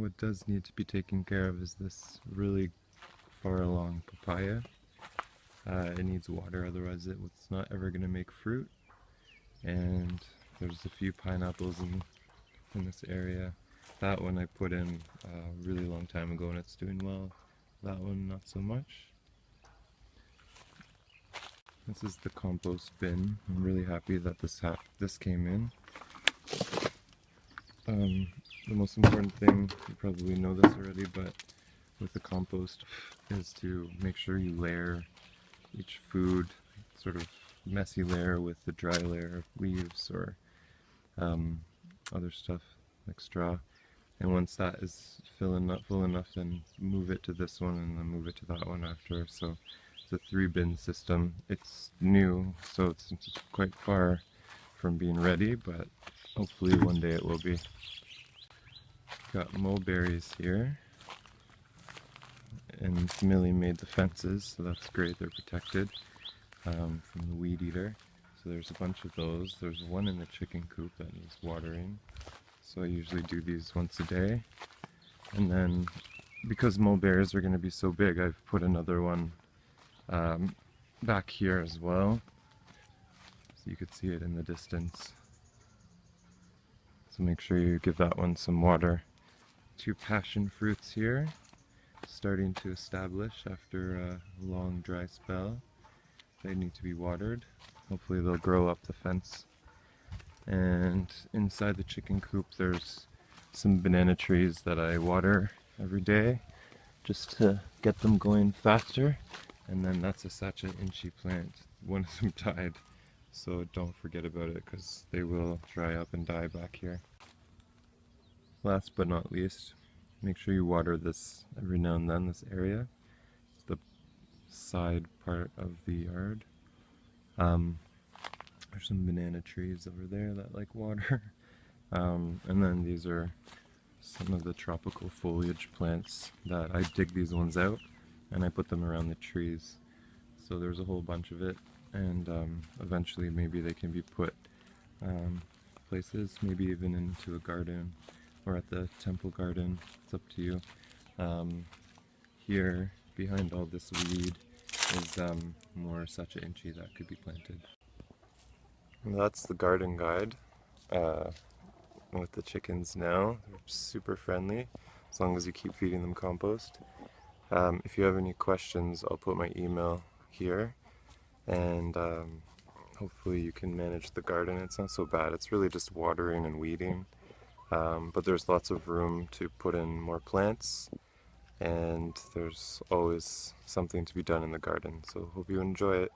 what does need to be taken care of is this really far along papaya. It needs water, otherwise it's not ever going to make fruit. And there's a few pineapples in this area. That one I put in a really long time ago and it's doing well. That one not so much. This is the compost bin. I'm really happy that this came in. The most important thing, you probably know this already, but with the compost is to make sure you layer each food, sort of messy layer with the dry layer of leaves or other stuff like straw. And once that is full enough, then move it to this one and then move it to that one after. So it's a 3-bin system. It's new, so it's quite far from being ready, but hopefully one day it will be. Got mulberries here, and Millie made the fences, so that's great, they're protected from the weed eater. So there's a bunch of those. There's one in the chicken coop that needs watering, so I usually do these once a day. And then, because mulberries are going to be so big, I've put another one back here as well, so you could see it in the distance. So make sure you give that one some water. 2 passion fruits here, starting to establish after a long dry spell. They need to be watered. Hopefully they'll grow up the fence. And inside the chicken coop there's some banana trees that I water every day just to get them going faster. And then that's a Sacha Inchi plant. One of them died, so don't forget about it because they will dry up and die back here. Last but not least, make sure you water this every now and then, this area. It's the side part of the yard. There's some banana trees over there that like water. And then these are some of the tropical foliage plants that I dig these ones out and I put them around the trees. So there's a whole bunch of it, and eventually maybe they can be put places, maybe even into a garden or at the temple garden. It's up to you. Here behind all this weed is more Sacha Inchi that could be planted. And that's the garden guide with the chickens now. They're super friendly as long as you keep feeding them compost. If you have any questions, I'll put my email here, and hopefully you can manage the garden. It's not so bad. It's really just watering and weeding. But there's lots of room to put in more plants, and there's always something to be done in the garden, so hope you enjoy it.